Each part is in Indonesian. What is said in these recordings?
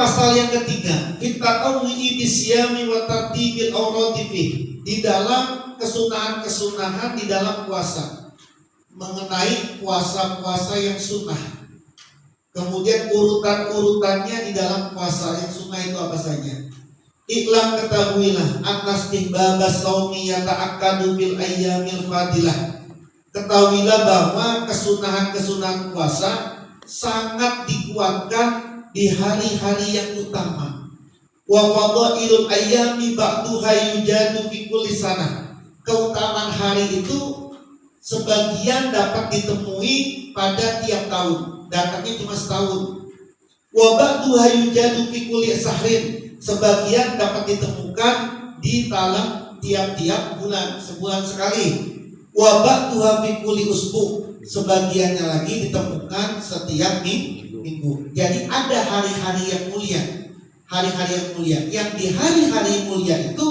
pasal yang ketiga, fit tatawwu'i bisyami wa tartibil awradi fi, di dalam kesunahan-kesunahan di dalam puasa, mengenai puasa-puasa yang sunnah. Kemudian urutan-urutannya di dalam puasa yang sunnah itu apa saja? Iklam, ketahuilah, anas tihbaba saumi yata'akkadu bil ayyamil fadilah. Ketahuilah bahwa kesunahan-kesunahan puasa sangat dikuatkan di hari-hari yang utama. Wa fadailul ayyami ba'duha yujadu fi kulli sanah. Keutamaan hari itu sebagian dapat ditemui pada tiap tahun, datangnya cuma setahun. Wa ba'duha yujadu fi kulli sahrin, sebagian dapat ditemukan di dalam tiap-tiap bulan, sebulan sekali. Wa ba'duha fi kulli usbu, sebagiannya lagi ditemukan setiap minggu. Jadi ada hari-hari yang mulia, hari-hari yang mulia. Yang di hari-hari mulia itu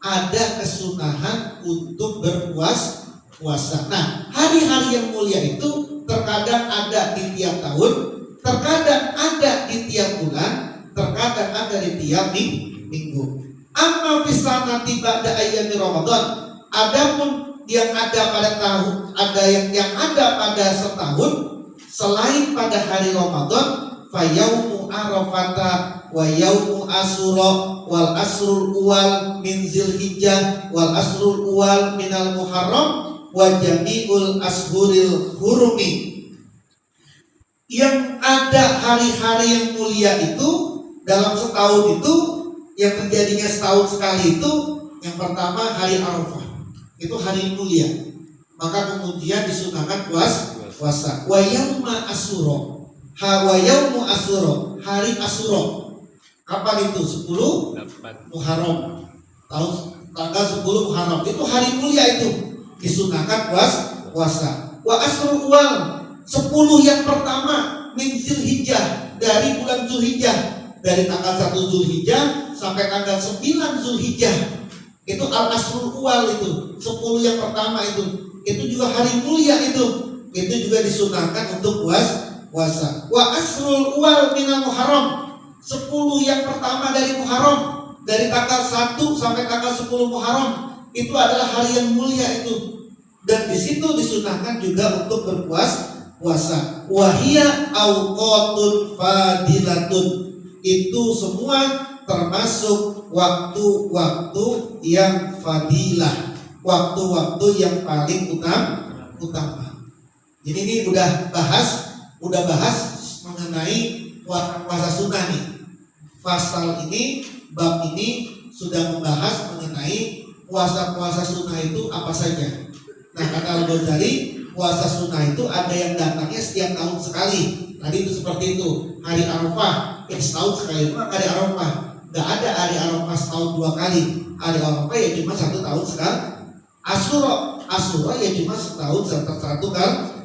ada kesunahan untuk berpuasa. Nah, hari-hari yang mulia itu terkadang ada di tiap tahun, terkadang ada di tiap bulan, terkadang ada di tiap minggu. Amma fi sanati ba'da ayyami Ramadan, adapun yang ada pada tahun, ada yang ada pada setahun selain pada hari Ramadan, fa yaumu arafata wa yaumu asyura wal asrul uwal min Zulhijjah wal asrul uwal minal Muharram wa jami'ul ashuril hurumi. Yang ada hari-hari yang mulia itu dalam setahun itu, yang terjadinya setahun sekali itu, yang pertama hari Arafah, itu hari mulia, maka kemudian disunahkan puasa. Wa yauma asyura, wa yaumu asyura, hari Asyura. Kapan itu? 10 Muharram, tahun tanggal 10 Muharram, itu hari mulia, itu disunahkan puasa. Wa asrul uwal, 10 yang pertama min Zulhijjah, dari bulan Zulhijjah, dari tanggal 1 Zulhijjah sampai tanggal 9 Zulhijjah, itu al asrul uwal, itu 10 yang pertama, itu juga hari mulia, itu juga disunahkan untuk puasa. Wa asrul uwal minal Muharram, 10 yang pertama dari Muharram, dari tanggal 1 sampai tanggal 10 Muharram, itu adalah hari yang mulia, itu. Dan di situ disunahkan juga untuk berpuasa. Wahia awqatun fadilatun, itu semua termasuk waktu-waktu yang fadilah, waktu-waktu yang paling utama. Jadi ini udah bahas mengenai puasa sunnah nih. Pasal ini, bab ini sudah membahas mengenai puasa sunnah itu apa saja. Nah, kata Al-Ghazali, puasa sunnah itu ada yang datangnya setiap tahun sekali. Tadi itu seperti itu. Hari Arafah, setahun sekali. Hari Arafah, nggak ada hari Arafah setahun 2 kali. Hari Arafah ya cuma 1 tahun sekali. Asyura ya cuma setahun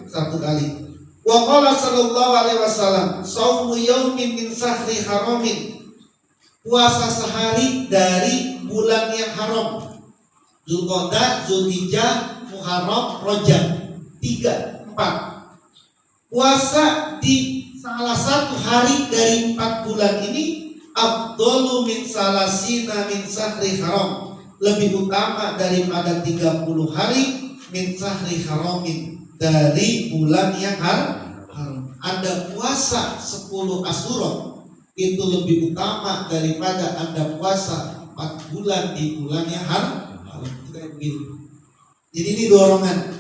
satu kali. Wa qala sallallahu alaihi wasallam, shaumu yaumin min sahri haramin, puasa sehari dari bulan yang haram. Zulqa'dah, Zulhijjah, Muharram, Rajab, 3, 4. Puasa di salah satu hari dari 4 bulan ini afdalu min salasina min sahri haram, lebih utama daripada 30 hari min sahri haramin, dari bulan yang haram. Anda puasa 10 Asyura itu lebih utama daripada Anda puasa 4 bulan di bulan yang haram. Jadi ini dorongan.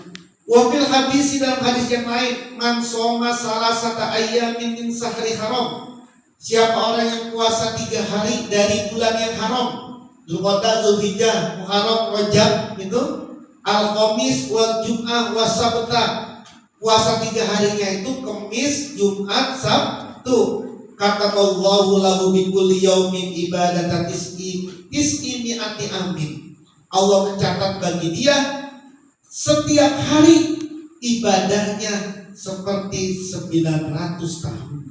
Wa fil hadis, dalam hadis yang lain, man shoma salasata ayyamin min sahri haram, siapa orang yang puasa 3 hari dari bulan yang haram, Zulqa'dah, Zulhijjah, Muharram, Rajab, itu al-Khamis wal Jum'ah was Sabta, puasa 3 harinya itu Kamis, Jumat, Sabtu. Kata Allahu lahu bi kulli yaumin ibadatan tis'i mi'ati amin. Allah mencatat bagi dia setiap hari ibadahnya seperti 900 tahun.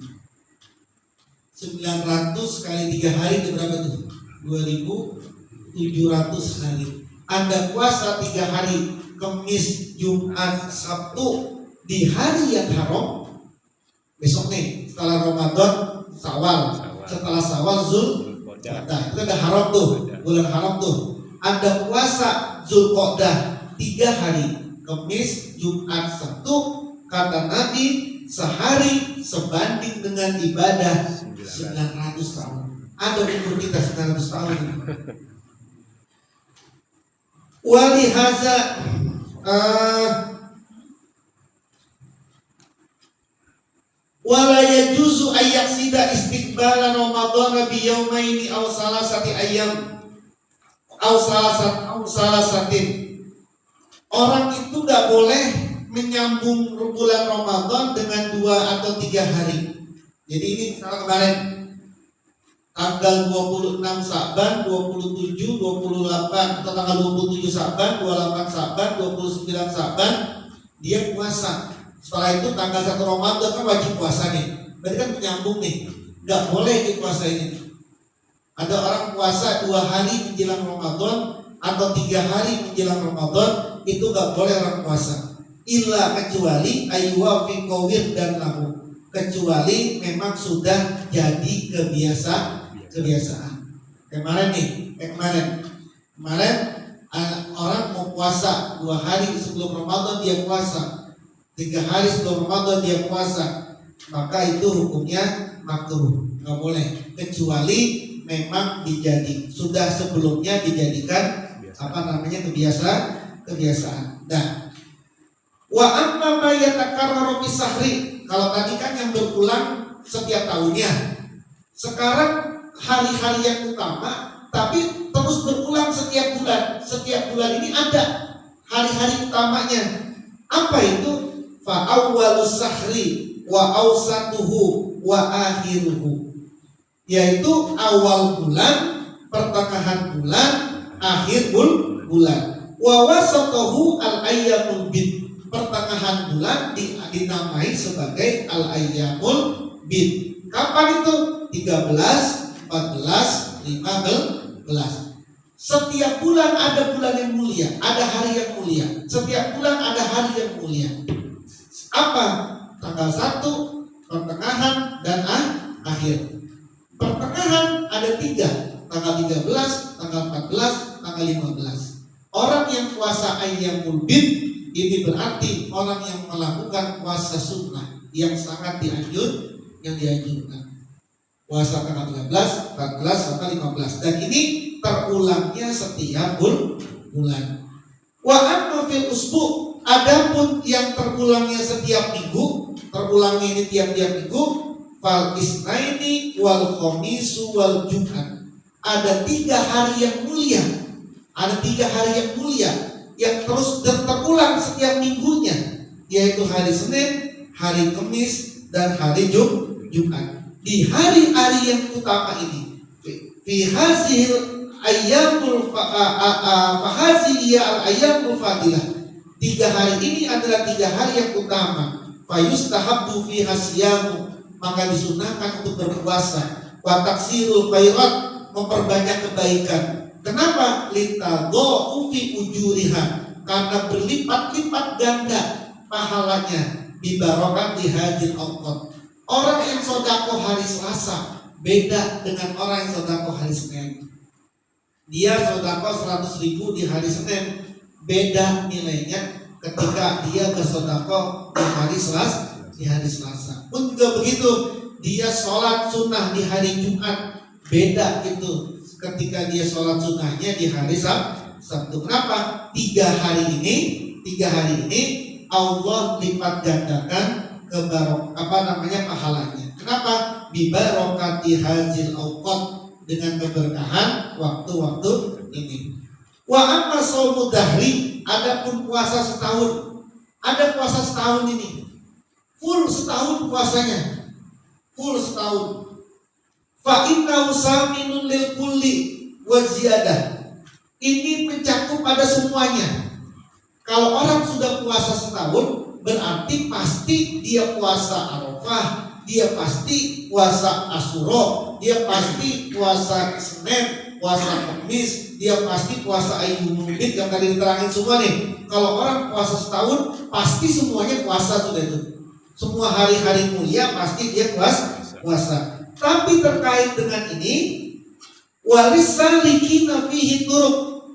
900 kali 3 hari itu berapa tuh? 2700 hari. Anda puasa 3 hari, Kamis, Jumat, Sabtu, di hari yang haram. Besok nih setelah Ramadan, Syawal. setelah Syawal Zulqa'dah. Itu ada haram tuh, bulan haram tuh. Ada puasa Zulqa'dah 3 hari, Kamis, Jumat, Sabtu. Kata Nabi, sehari sebanding dengan ibadah 900 tahun. Ada umur kita 900 tahun. Walihaza wala yajuzu ayyaksida istiqbala Ramadan bi yaumaini aw salasati ayyam aw salasatin. Orang itu enggak boleh menyambung bulan Ramadan dengan 2 atau 3 hari. Jadi ini misalnya kemarin tanggal 26 Sa'ban, 27, 28 atau tanggal 27 Sa'ban, 28 Sa'ban, 29 Sa'ban dia puasa. Setelah itu tanggal 1 Ramadan kan wajib puasa nih. Berarti kan menyambung nih. Enggak boleh dipuasa ini. Ada orang puasa 2 hari menjelang Ramadan atau 3 hari menjelang Ramadan, itu enggak boleh orang puasa. Illa kecuali ayyuwafiqawir dan lahu. Kecuali memang sudah jadi kebiasaan. Kemarin orang mau puasa 2 hari sebelum Ramadan dia puasa, 3 hari sebelum Ramadan dia puasa, maka itu hukumnya makruh, nggak boleh. Kecuali memang sudah sebelumnya dijadikan kebiasaan. Nah, wa amma ma yatakarraru fi sahri. Kalau tadi kan yang berulang setiap tahunnya, sekarang hari-hari yang utama tapi terus berulang setiap bulan. Setiap bulan ini ada hari-hari utamanya. Apa itu? Fa awwalus sahri wa awsatuhu wa akhiruhu. Yaitu awal bulan, pertengahan bulan, akhir bulan. Wa wasatuhu al-ayyamul bid. Pertengahan bulan dinamai sebagai al-ayyamul bid. Kapan itu? 13, 14, 15. Setiap bulan ada bulan yang mulia, ada hari yang mulia. Setiap bulan ada hari yang mulia. Apa? Tanggal 1, pertengahan, dan akhir. Pertengahan ada 3, tanggal 13, tanggal 14, tanggal 15. Orang yang puasa ayyamul bid ini berarti orang yang melakukan puasa sunnah yang sangat dianjurkan. Puasa tanggal 13, 14, sampai 15. Dan ini terulangnya setiap bulan. Wa amma fil usbu, adapun yang terulangnya setiap minggu, terulangnya ini tiap-tiap minggu, fal isnaini wal khamisu wal jumat. Ada 3 hari yang mulia. Ada 3 hari yang mulia yang terus terulang setiap minggunya, yaitu hari Senin, hari Kamis, dan hari Jumat. Di hari-hari yang utama ini, fi hazil ayyamul fahaziya al ayyamul fadilah. 3 hari ini adalah 3 hari yang utama. Fayustahabbu fi hasyamu, maka disunahkan untuk berpuasa. Wa taksirul khairat, memperbanyak kebaikan. Kenapa? Litadha'u fi ujuriha, karena berlipat-lipat ganda pahalanya di barokah di hajil awqat. Orang yang sedekah hari Selasa beda dengan orang yang sedekah hari Senin. Dia sedekah 100.000 di hari Senin, beda nilainya ketika dia bersedekah di hari Selasa. Pun juga begitu, dia sholat sunnah di hari Jumat, beda itu ketika dia sholat sunnahnya di hari Sabtu. Kenapa? 3 hari ini Allah lipat gandakan pahalanya. Kenapa? Bi barokati hadzil awqat, dengan keberkahan waktu-waktu ini. Wa amma shaumud dahri, adapun puasa setahun. Ada puasa setahun ini. Full setahun puasanya. Full setahun. Fa innahu saminun lil kulli wa ziyadah. Ini mencakup pada semuanya. Kalau orang sudah puasa setahun, berarti pasti dia puasa Arafah, dia pasti puasa Asyura, dia pasti puasa Senin, puasa Kamis, dia pasti puasa Ayyamul Bid yang tadi diterangin semua nih. Kalau orang puasa setahun, pasti semuanya puasa sudah itu. Semua hari-hari mulia pasti dia puasa. Tapi terkait dengan ini, walisalikina fihi turuq,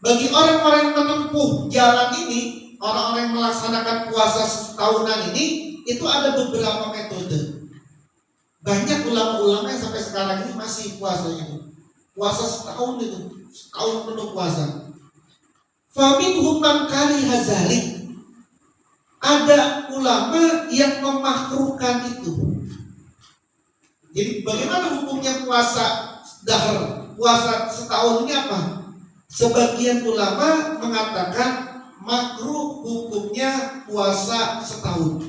bagi orang-orang yang menempuh jalan ini, orang-orang yang melaksanakan puasa setahunan ini, itu ada beberapa metode. Banyak ulama-ulama yang sampai sekarang ini masih puasanya, puasa setahun itu, setahun penuh puasa. Faminhum man kariha zalik, ada ulama yang memakruhkan itu. Jadi bagaimana hukumnya puasa dahar, puasa setahun ini apa? Sebagian ulama mengatakan makruh hukumnya puasa setahun.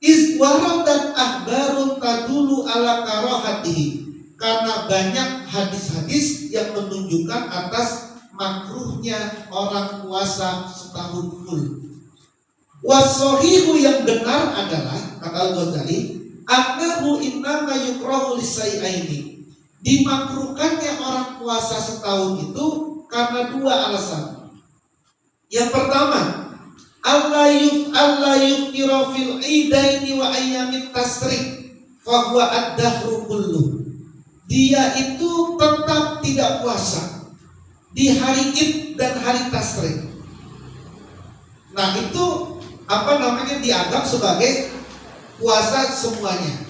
Izwaran dan ahbarun tadulu ala karahatihi, karena banyak hadis-hadis yang menunjukkan atas makruhnya orang puasa setahun full. Wasohihu, yang benar adalah, kata Al-Ghazali, annahu innama yukrahu lisai'aini, dimakruhkannya orang puasa setahun itu karena dua alasan. Yang pertama, Allah yuftiru fil idaini wa ayyamit tasrik fa huwa ad-dahru kulluh. Dia itu tetap tidak puasa di hari Id dan hari tasrik. Nah, itu dianggap sebagai puasa semuanya.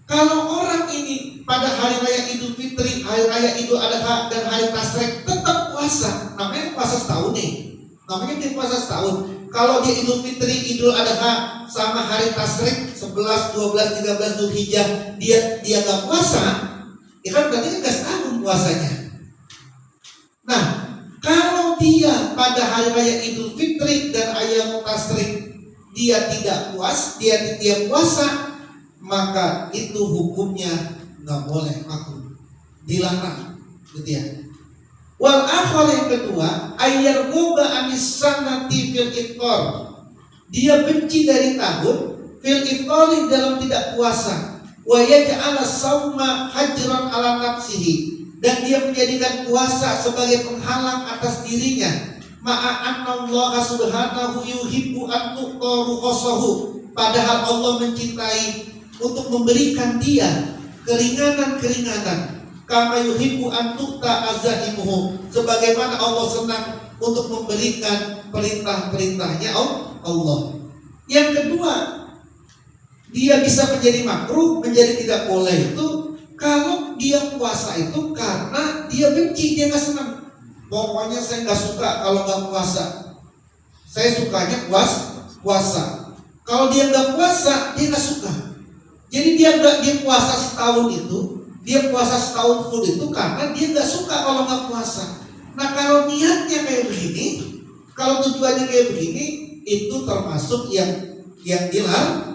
Kalau orang ini pada hari raya Idul Fitri, hari raya Idul Adha dan hari tasrik tetap puasa, namanya puasa setahun nih. Namanya dia puasa setahun. Kalau dia Idul Fitri, Idul Adha sama hari tasrik 11, 12, 13 Zulhijjah dia enggak puasa, ya kan berarti enggak setahun puasanya. Nah, kalau dia pada hari raya Idul Fitri dan ayam tasrik dia tidak puasa, maka itu hukumnya nggak boleh, makruh, dilarang, gitu ya. Wal akhar, yang kedua, ayyarghuba anis sanati fil iftar, dia benci dari tahun fil iftari, dalam tidak puasa, wa yaj'ala sauma hajran ala nafsihi, dan dia menjadikan puasa sebagai penghalang atas dirinya. Ma'anallah subhanahu yuhibbu an tu'ta rukhsahu, padahal Allah mencintai untuk memberikan dia keringanan-keringanan. Kama yuhibbu an tu'ta azaimuhu, sebagaimana Allah senang untuk memberikan perintah-perintahnya Allah. Yang kedua, dia bisa menjadi makruh, menjadi tidak boleh itu kalau dia puasa itu karena dia benci, dia nggak senang. Pokoknya saya nggak suka kalau nggak puasa. Saya sukanya puasa. Kalau dia nggak puasa, dia nggak suka. Jadi dia puasa setahun itu, dia puasa setahun full itu karena dia nggak suka kalau nggak puasa. Nah, kalau niatnya kayak begini, kalau tujuannya kayak begini, itu termasuk yang dilarang.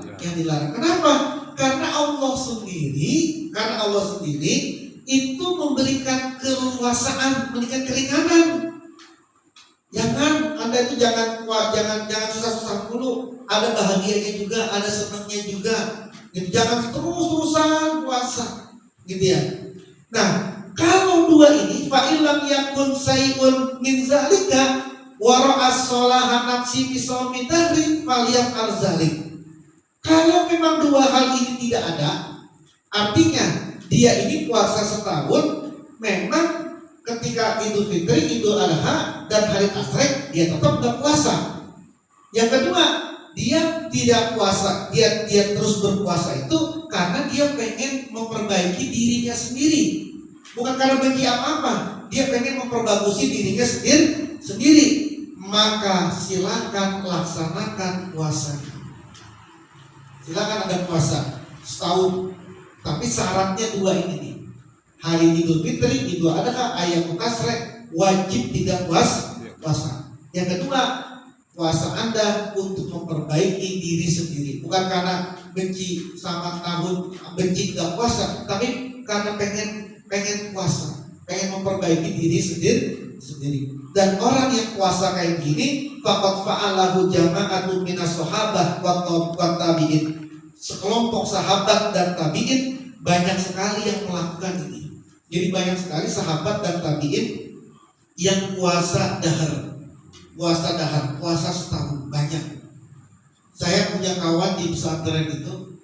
Kenapa? Karena Allah sendiri itu memberikan keluasaan, memberikan keringanan. Anda itu jangan susah-susah dulu. Ada bahagianya juga, ada senangnya juga. Gitu. Jangan terus-terusan puasa, gitu ya. Nah, kalau dua ini, fa illam yakun sayun min zalika wa ra'as sholahan nafsi bi shaumi dahri falyaf'al zalik. Kalau memang dua hal ini tidak ada, artinya dia ini puasa setahun, memang ketika Idul Fitri, Idul Adha dan hari tasrik dia tetap tidak puasa. Yang kedua, dia tidak puasa, dia terus berpuasa itu karena dia pengen memperbaiki dirinya sendiri, bukan karena benci apa-apa. Dia pengen memperbaiki dirinya sendiri. Maka silakan laksanakan puasanya. Silakan Anda puasa setahun, tapi syaratnya dua ini nih. Hari Idul Fitri, Idul Adha, ayam tasrik wajib tidak puasa. Yang kedua, puasa Anda untuk memperbaiki diri sendiri, bukan karena benci sama tahun, benci tidak puasa, tapi karena pengen puasa, pengen memperbaiki diri sendiri. Dan orang yang puasa kayak gini, faqad fa'alahu jama'atun minas sahabah wa tabi'in. Sekelompok sahabat dan tabi'in banyak sekali yang melakukan ini. Jadi banyak sekali sahabat dan tabi'in yang puasa dahar, puasa setahun, banyak. Saya punya kawan di pesantren itu,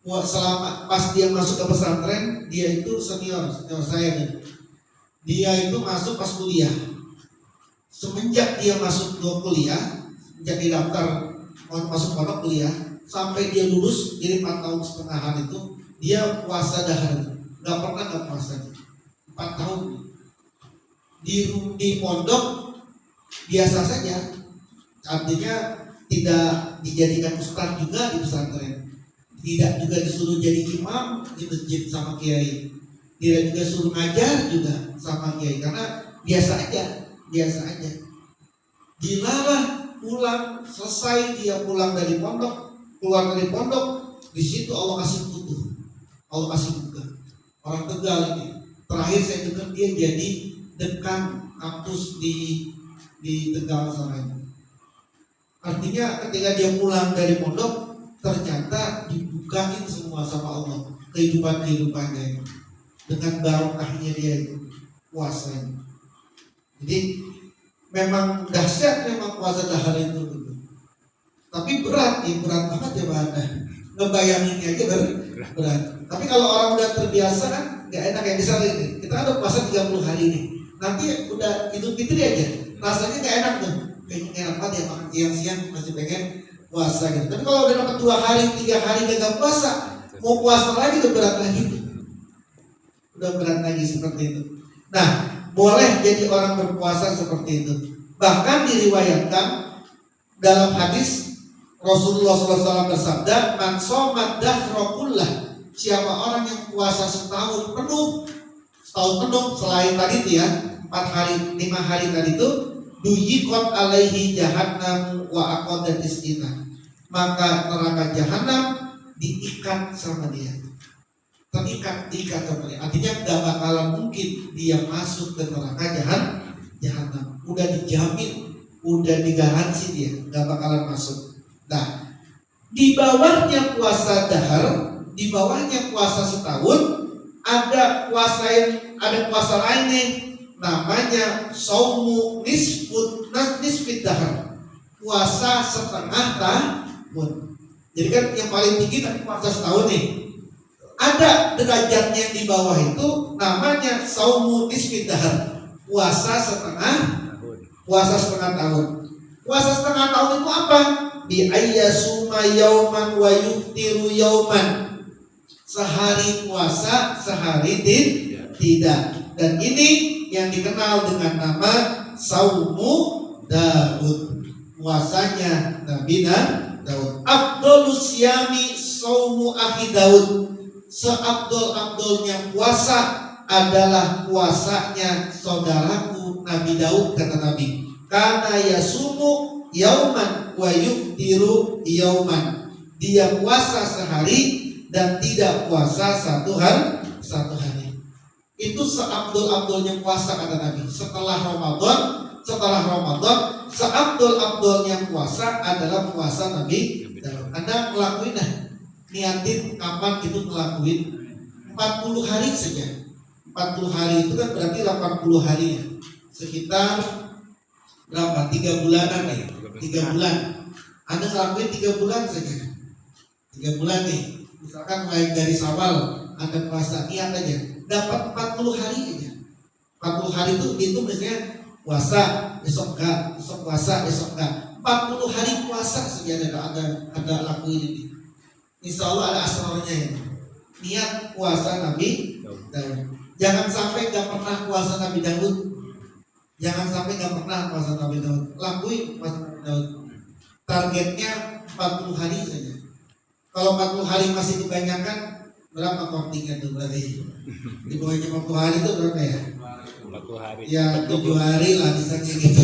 selama pas dia masuk ke pesantren, dia itu senior saya nih. Dia itu masuk pas kuliah. Semenjak dia masuk ke kuliah, sejak dia daftar masuk pondok kuliah, sampai dia lulus, jadi 4 tahun setengahan itu dia puasa dahar, nggak pernah nggak puasa. 4 tahun di pondok biasa saja, artinya tidak dijadikan ustaz juga di pesantren, tidak juga disuruh jadi imam di masjid sama kiai, tidak juga suruh ngajar juga sama kiai, karena biasa aja. Dilalah pulang, selesai dia pulang dari pondok, keluar dari pondok, di situ Allah kasih putus, Allah kasih buka. Orang Tegal ini, terakhir saya dengar dia jadi dekan kampus di Tegal sana. Artinya ketika dia pulang dari pondok, ternyata dibukain semua sama Allah kehidupannya dengan barokahnya dia itu puasa. Jadi memang dahsyat memang puasa dahar itu. Tapi berat banget ya bahannya. Ngebayanginnya aja berat. Tapi kalau orang udah terbiasa kan nggak enak, kayak misalnya ini, kita ada puasa 30 hari nih. Nanti udah Idul Fitri aja, rasanya nggak enak tuh. Pengen enak banget ya makan siang-siang masih pengen puasa gitu. Tapi kalau udah dapat 2 hari, 3 hari gagal puasa, mau puasa lagi udah berat lagi. Udah berat lagi seperti itu. Nah, boleh jadi orang berpuasa seperti itu. Bahkan diriwayatkan dalam hadis Rasulullah SAW bersabda, "Man shoma dahra kullah." Siapa orang yang puasa setahun penuh selain tadi itu ya 4 hari 5 hari tadi itu, duyiqat alaihi jahannam wa aqadat isqina, maka neraka jahanam diikat sama dia. Diikat sama dia. Artinya gak bakalan mungkin dia masuk ke neraka jahanam. Udah dijamin, udah digaransi dia gak bakalan masuk. Nah, di bawahnya puasa dahar, di bawahnya puasa setahun, ada puasa lain nih, namanya saumu nisfit dahar, puasa setengah tahun. Jadi kan yang paling tinggi kan puasa setahun nih. Ada derajatnya yang di bawah itu namanya saumu nisfit dahar, puasa setengah tahun. Puasa setengah tahun itu apa? Bi ayyasuma yauman wa yuftiru yauman. Sehari puasa, sehari tidak. Dan ini yang dikenal dengan nama saumu Daud, puasanya Nabi Daud. Afdolus yami saumu akhi Daud. Seabdol-abdolnya puasa adalah puasanya saudaraku Nabi Daud, kata Nabi. Karena yasumu yauman wa yuftiru yauman. Dia puasa sehari dan tidak puasa satu hari. Itu seabdol-abdolnya puasa, kata Nabi. Setelah Ramadan, seabdol-abdolnya puasa adalah puasa Nabi Daud. Anda ngelakuin niatin kapan itu ngelakuin 40 hari saja. 40 hari itu kan berarti 80 hari ya. Sekitar berapa? 3 bulanan ya. 3 bulan. Anda ngelakuin 3 bulan saja. 3 bulan nih. Misalkan mulai dari Syawal Anda puasa, niat aja dapat 40 hari aja. 40 hari itu misalnya puasa, besok enggak, besok puasa, besok enggak. 40 hari puasa saja ada lakuin ini. Insya Allah ada asrarnya ini. Niat puasa Nabi Daud. Jangan sampai enggak pernah puasa Nabi Daud. Lakuin puasa Nabi Daud. Targetnya 40 hari saja. Kalau 40 hari masih kebanyakan, berapa kontingen tuh berarti? Di bawahnya 40 hari itu berapa ya? 40 hari. Ya 7 hari lah misalnya gitu.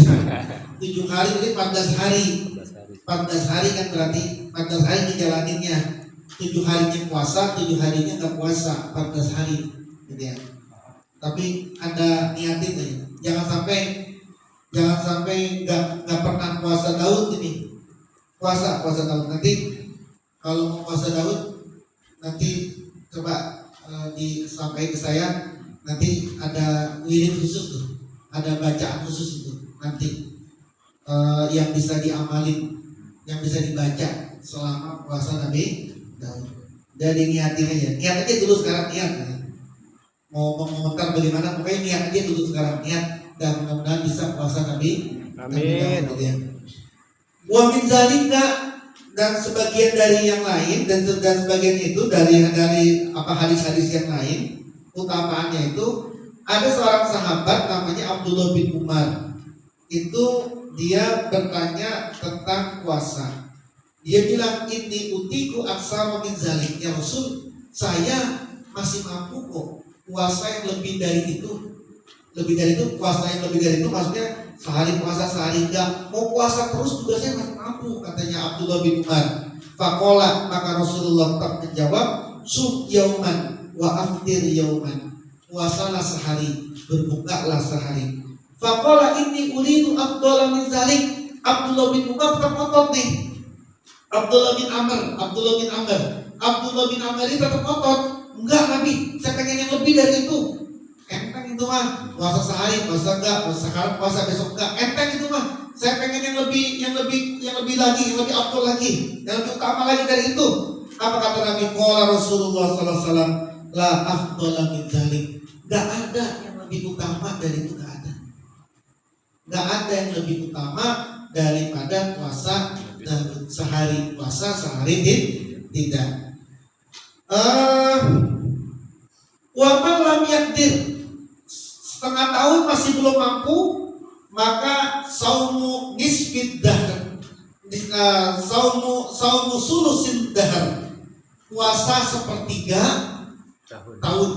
7 hari jadi 14 hari. 14 hari kan berarti 14 hari dijalaninnya. 7 harinya puasa, 7 harinya nggak puasa, 14 hari gitu ya. Tapi Anda niatin ya. Jangan sampai nggak pernah puasa Daud ini. Puasa Daud nanti. Kalau mau puasa Daud nanti coba disampaikan ke saya, nanti ada wirid khusus tuh, ada bacaan khusus itu nanti yang bisa diamalin, yang bisa dibaca selama puasa Nabi Daud. Jadi niatin aja, niat aja dulu sekarang niat. Mau komentar bagaimana, pokoknya niat aja dulu sekarang niat, dan mudah-mudahan bisa puasa Nabi. Amin. Wa min zalika, dan sebagian dari yang lain dan sebagian itu dari apa hadis-hadis yang lain, utamaannya itu ada seorang sahabat namanya Abdullah bin Umar. Itu dia bertanya tentang puasa. Dia bilang, ini utiku aksara min zalik, ya Rasul, saya masih mampu kok puasa yang lebih dari itu. Lebih dari itu, puasa yang lebih dari itu maksudnya sehari puasa sehari enggak, mau puasa terus juga saya masih mampu, katanya Abdullah bin Umar. Faqala, maka Rasulullah tak menjawab, sum yauman wa aftir yauman, puasalah sehari, berbukalah sehari. Faqala inni uridu afdala min zalik. Abdullah bin Umar tetap ngotot nih. Abdullah bin Amr ini tetap ngotot. Enggak Nabi, saya pengen yang lebih dari itu. Enteng itu mah, puasa sehari, puasa enggak, puasa sekarang, puasa besok enggak. Enteng itu mah. Saya pengen yang lebih lagi, yang lebih afdal lagi, yang lebih utama lagi dari itu. Apa kata Nabi? Qala Rasulullah sallallahu alaihi wasallam, la afdala min dzalik. Enggak ada yang lebih utama dari itu, enggak ada. Enggak ada yang lebih utama daripada puasa dan sehari puasa sehari tidak. Wa man lam yaqdir, setengah tahun masih belum mampu, maka saumu nisfid dahr, saumu sulusin dahr, puasa sepertiga tahun.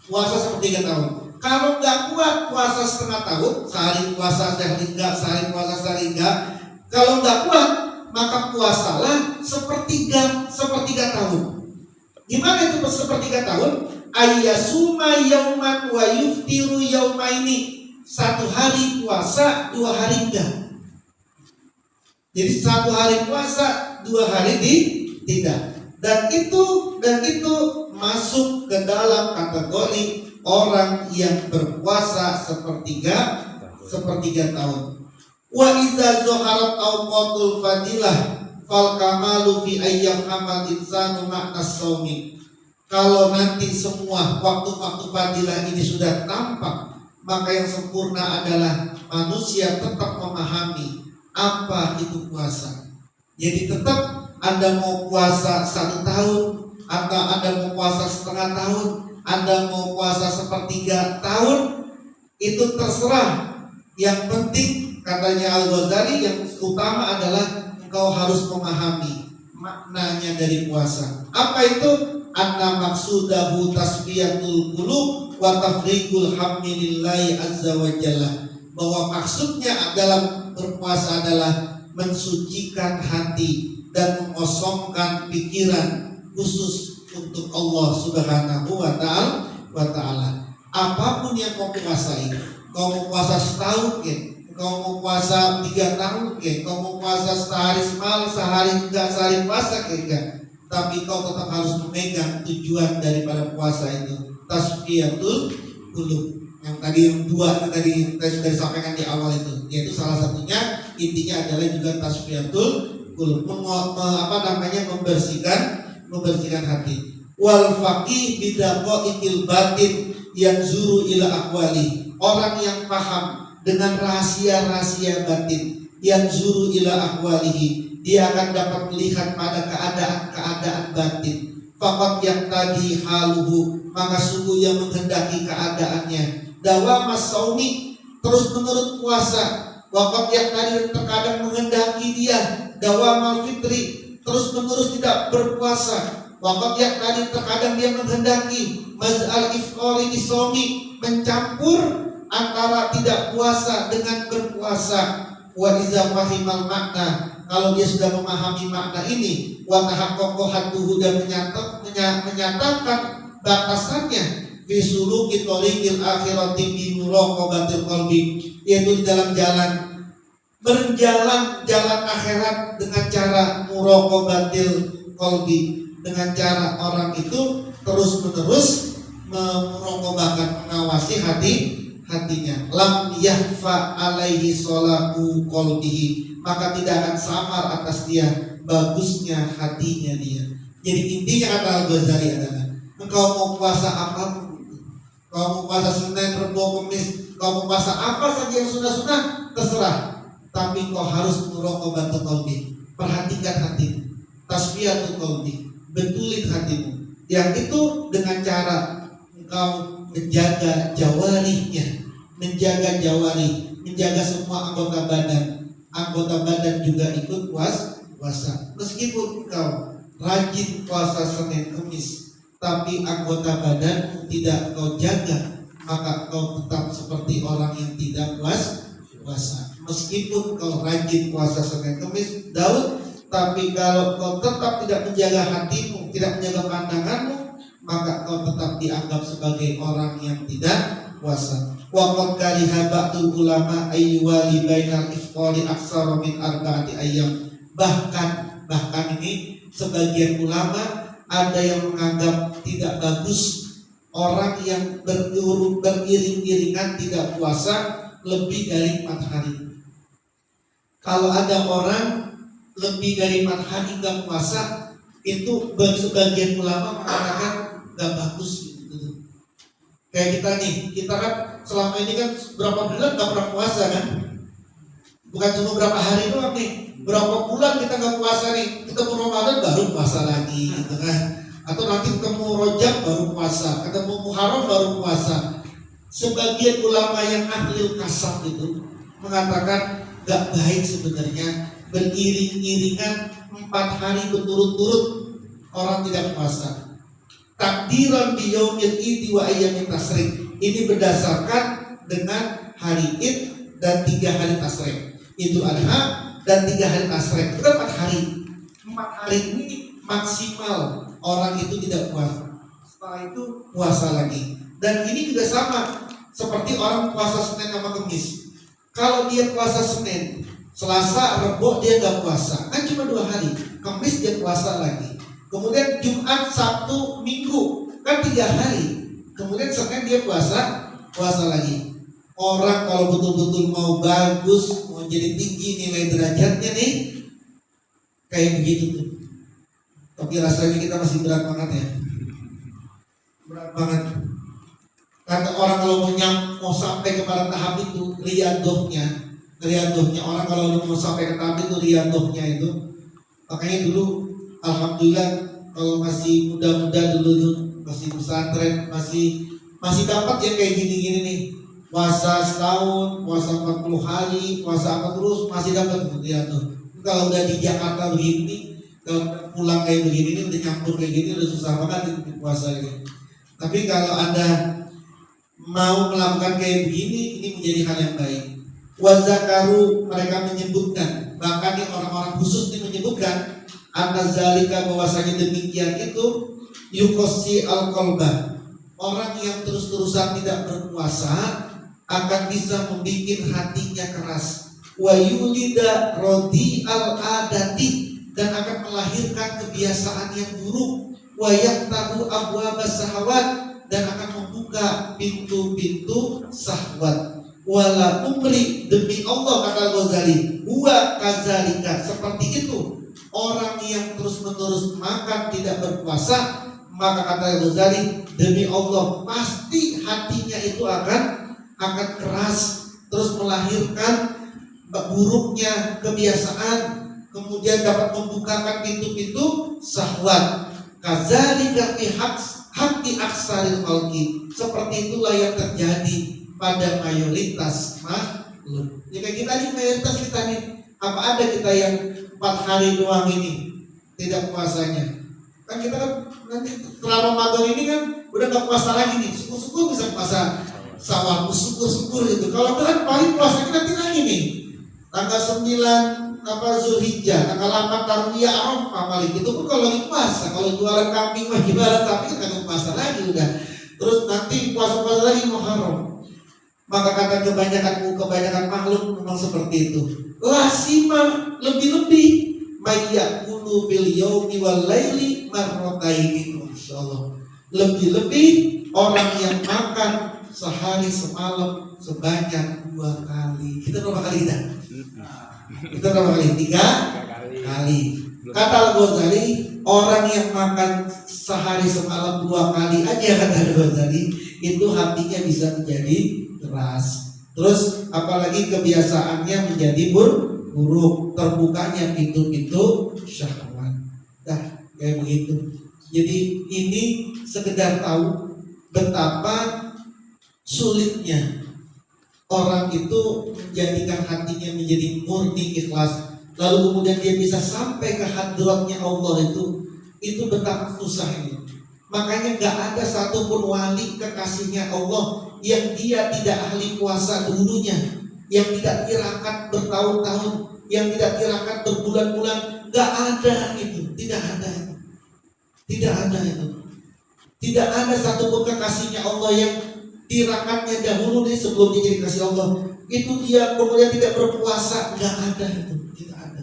Puasa sepertiga tahun. Kalau nggak kuat puasa setengah tahun, sehari puasa sehari puasa sehari enggak. Kalau nggak kuat, maka puasalah sepertiga tahun. Gimana itu sepertiga tahun? Ayyasuma yauman wa yuftiru yaumaini. Satu hari puasa, 2 hari enggak. Jadi 1 hari puasa, 2 hari tidak. Dan itu masuk ke dalam kategori orang yang berpuasa sepertiga tahun. Wa idza zaharat awqatul fadilah fal kamalu fi ayyam amal insanu makna shaumi. Kalau nanti semua waktu-waktu fadilah ini sudah tampak, maka yang sempurna adalah manusia tetap memahami apa itu puasa. Jadi tetap Anda mau puasa 1 tahun, atau Anda mau puasa setengah tahun, Anda mau puasa sepertiga tahun, itu terserah. Yang penting, katanya Al-Ghazali, yang utama adalah engkau harus memahami maknanya dari puasa. Apa itu? Anna maksudahu tasfiyatul qulub wa tafriqul hammi lillahi azza wa jalla. Bahwa maksudnya dalam berpuasa adalah mensucikan hati dan mengosongkan pikiran khusus untuk Allah Subhanahu wa ta'ala. Apapun yang kau puasai, kau mau puasa setahun kau mau puasa 3 tahun kau mau puasa sehari semalam, sehari enggak, sehari puasa enggak, tapi kau tetap harus memegang tujuan daripada puasa itu, tasfiyatul qulub. Yang tadi yang 2 tadi sudah disampaikan di awal itu, yaitu salah satunya intinya adalah juga tasfiyatul qulub, membersihkan hati. Wal faqih bidaqaiqil batin yanzuru ila aqwali. Orang yang paham dengan rahasia-rahasia batin, yanzuru ila aqwalihi, dia akan dapat melihat pada keadaan-keadaan batin. Faqat yang tadi haluhu, maka sungguh yang menghendaki keadaannya. Dawamas saumi, terus menurut puasa. Waqat yang tadi terkadang menghendaki dia dawamal fitri, terus menerus tidak berpuasa. Waqat yang tadi terkadang dia menghendaki maz'al ifqari bisomi, mencampur antara tidak puasa dengan berpuasa. Wa iza fahimal makna, kalau dia sudah memahami makna ini, wa tahaqqaqa hadduhu, dan menyatakan batasannya, fi suluki thariqil akhirati bi muraqabatil qalbi, yaitu di dalam berjalan jalan akhirat dengan cara muraqabatil qalbi, dengan cara orang itu terus-menerus memuraqabahkan, mengawasi hatinya. Lam yahfa alaihi salahu qalbihi, maka tidak akan samar atas dia bagusnya hatinya dia. Jadi intinya kata Al-Ghazali adalah engkau mau puasa apapun, kau mau puasa Senin, Rebo, Kamis, kau mau puasa apa saja yang sunnah-sunnah, terserah. Tapi kau harus muraqabatul qalbi, perhatikan hatimu, tasfiyatul qalbi, betulin hatimu. Yang itu dengan cara engkau menjaga jawarihnya, menjaga semua anggota badan. Anggota badan juga ikut puasa. Meskipun engkau rajin puasa Senin, Kamis, tapi anggota badan tidak kau jaga, maka kau tetap seperti orang yang tidak puasa. Meskipun kau rajin puasa Senin, Kamis, Daud, tapi kalau kau tetap tidak menjaga hatimu, tidak menjaga pandanganmu, maka kau tetap dianggap sebagai orang yang tidak puasa. Wa qad kariha ba'dul ulama ayyuwali bainal ifqari aksara min arba'ati ayyam. Bahkan ini sebagian ulama ada yang menganggap tidak bagus orang yang beriring-iringan tidak puasa lebih dari 4 hari. Kalau ada orang lebih dari 4 hari nggak puasa, itu sebagian ulama mengatakan nggak bagus gitu. Kayak kita nih, kita kan selama ini kan berapa bulan nggak pernah puasa kan? Bukan cuma berapa hari doang nih, berapa bulan kita nggak puasa nih. Ketemu Ramadan baru puasa lagi gitu kan? Atau nanti ketemu Rajab baru puasa, ketemu Muharram baru puasa. Sebagian ulama yang ahli kasaf itu mengatakan nggak baik sebenarnya beriring-iringan 4 hari berturut-turut orang tidak puasa. Takdiran di yaumil id wa ayyamin tasyrik. Ini berdasarkan dengan hari Id dan 3 hari tasyrik. Idul Adha dan 3 hari tasyrik. Itu 4 hari. 4 hari ini maksimal orang itu tidak puasa. Setelah itu puasa lagi. Dan ini juga sama seperti orang puasa Senin sama Kamis. Kalau dia puasa Senin, Selasa, Rebo dia nggak puasa, kan cuma 2 hari. Kamis dia puasa lagi. Kemudian Jumat, Sabtu, Minggu, kan 3 hari. Kemudian Senin dia puasa lagi. Orang kalau betul-betul mau bagus, mau jadi tinggi nilai derajatnya nih, kayak begitu tuh. Tapi rasanya kita masih berat banget ya. Berat banget. Karena orang kalau mau sampai kepada tahap itu, riadohnya orang kalau mau sampai ke tahap itu, riadohnya itu. Makanya dulu alhamdulillah kalau masih muda-muda dulu tuh, masih pesantren, masih dapat yang kayak gini-gini nih. Puasa setahun, puasa 40 hari, puasa apa terus masih dapat riadoh. Kalau udah di Jakarta begini, kalau pulang kayak begini udah nyampur kayak gini udah susah banget di puasa ini. Tapi kalau Anda mau melakukan kayak begini, ini menjadi hal yang baik. Wazakaru, mereka menyebutkan, bahkan yang orang-orang khusus ini menyebutkan anazalika, bahwasanya demikian itu yukosi al-qalba. Orang yang terus-terusan tidak berpuasa akan bisa membuat hatinya keras. Wa yulida rodi al-adati, dan akan melahirkan kebiasaan yang buruk. Wa yaktahu abwabas sahawat, dan akan membuka pintu-pintu syahwat. Wala umri, demi Allah kata Ghazali, huwa kazalika, seperti itu orang yang terus-menerus makan tidak berpuasa, maka kata Ghazali, demi Allah pasti hatinya itu akan keras, terus melahirkan buruknya kebiasaan, kemudian dapat membukakan pintu-pintu syahwat. Kazalika fi haqi aksaril khalqi, seperti itulah yang terjadi pada mayoritas makhluk. Ya kayak kita nih, mayoritas kita nih, apa ada kita yang 4 hari doang ini tidak puasanya? Kan kita kan nanti setelah Ramadan ini kan udah gak puasa lagi nih, syukur-syukur bisa puasa sawal, syukur-syukur gitu. Kalau kan paling puasa kita nanti lagi nih, tanggal 9 Zulhijjah, tanggal 8 Tarwiyah Arafah paling itu pun kalau lagi puasa. Kalau jualan kambing mah jualan, tapi kan puasa lagi udah. Terus nanti puasa-puasa lagi Muharram. Maka kata kebanyakan makhluk memang seperti itu. Lasima lebih-lebih mayyakulu fil yaumi wal laili marrataini, insyaallah. Lebih-lebih orang yang makan sehari semalam sebanyak 2 kali. Kita berapa kali kita? Kita berapa kali? 3 kali. Kata Al-Ghazali, orang yang makan sehari semalam 2 kali aja kata Ghazali, itu hatinya bisa menjadi keras. Terus apalagi kebiasaannya menjadi buruk, terbukanya pintu-pintu syahwat. Nah, kayak begitu. Jadi ini sekedar tahu betapa sulitnya orang itu menjadikan hatinya menjadi murni ikhlas, lalu kemudian dia bisa sampai ke hadratnya Allah, itu betapa susahnya. Makanya gak ada satupun wali kekasihnya Allah yang dia tidak ahli puasa dulunya, yang tidak tirakat bertahun-tahun, yang tidak tirakat berbulan-bulan. Gak ada itu, tidak ada itu. Tidak ada satupun kekasihnya Allah yang tirakatnya dahulu nih sebelum dia jadi kasih Allah, itu dia kemudian tidak berpuasa. Gak ada itu, tidak ada.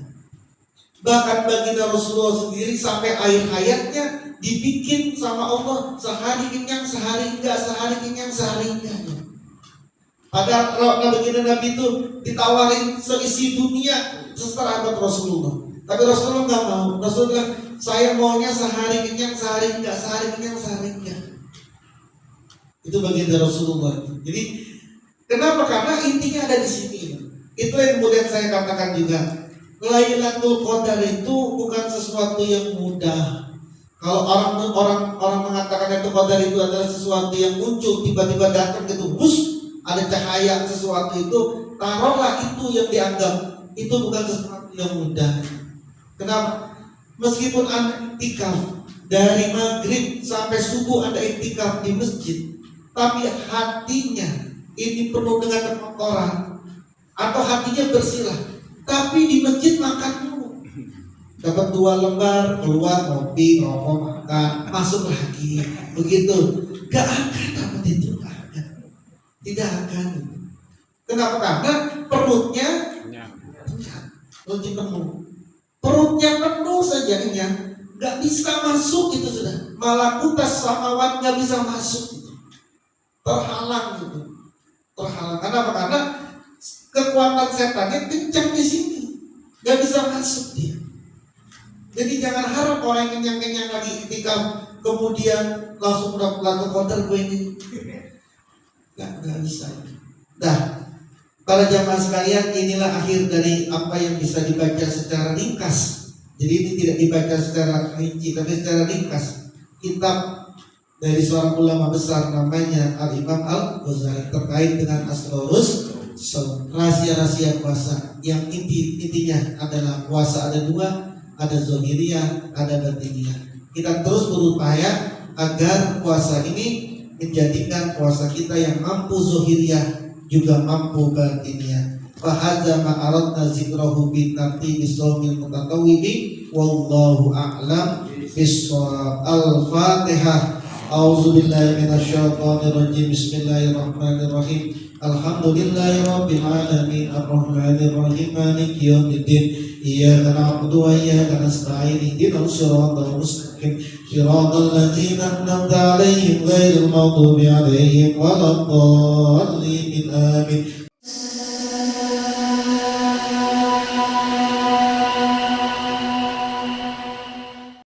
Bahkan baginda Rasulullah sendiri sampai akhir hayatnya dibikin sama Allah sehari kenyang, sehari enggak, sehari kenyang, sehari enggak. Padahal kalau baginda Nabi itu ditawarin seisi dunia setelah abad Rasulullah, tapi Rasulullah nggak mau. Rasulullah bilang, saya maunya sehari kenyang, sehari enggak, sehari kenyang, sehari enggak. Itu baginda Rasulullah. Jadi kenapa? Karena intinya ada di sini. Itu yang kemudian saya katakan juga, Lailatul Qadar itu bukan sesuatu yang mudah. Kalau orang mengatakan Lailatul Qadar itu adalah sesuatu yang muncul tiba-tiba datang gitu, bus, ada cahaya sesuatu itu, taruhlah itu yang dianggap, itu bukan sesuatu yang mudah. Kenapa? Meskipun Anda iktikaf dari maghrib sampai subuh, Anda iktikaf di masjid, tapi hatinya ini penuh dengan kekotoran, atau hatinya bersilah, tapi di masjid makan dulu, dapat 2 lembar, keluar kopi, rokok, makan, masuk lagi, begitu. Gak akan dapat itu, tidak akan. Kenapa? Karena perutnya penuh. Perutnya penuh saja kenyang, gak bisa masuk itu sudah. Malakutas samawat gak bisa masuk itu. Terhalang gitu. Terhalang. Kenapa? Karena kekuatan setannya kencang di sini, gak bisa masuk dia. Jadi jangan harap orang yang kenyang-kenyang lagi iktikaf kemudian langsung dapat Lailatul Qadar gue ini. Gak bisa. Nah, para jamaah sekalian, inilah akhir dari apa yang bisa dibaca secara ringkas. Jadi ini tidak dibaca secara rinci, tapi secara ringkas. Kitab dari seorang ulama besar namanya Al-Imam Al-Ghazali terkait dengan Asrarus rahasia-rahasia puasa. Yang intinya adalah puasa ada 2, ada zahiriyah, ada batiniyah. Kita terus berupaya agar puasa ini menjadikan puasa kita yang mampu zahiriyah juga mampu batiniyah. Fa hadza ma aradna zikrahu bi tartibi shaumil mutatawwibi wallahu a'lam bis-shawab. Al-Fatihah. A'udzubillahi minasyaitonir rajim. Bismillahirrahmanirrahim. Alhamdulillahirabbil alamin arrahmanir rahim maliki yaumiddin. Iyyaka na'budu wa iyyaka nasta'in. Ihdinas siratal mustaqim. Siratal ladzina an'amta 'alaihim ghairil maghdubi 'alaihim waladdallin. Amin.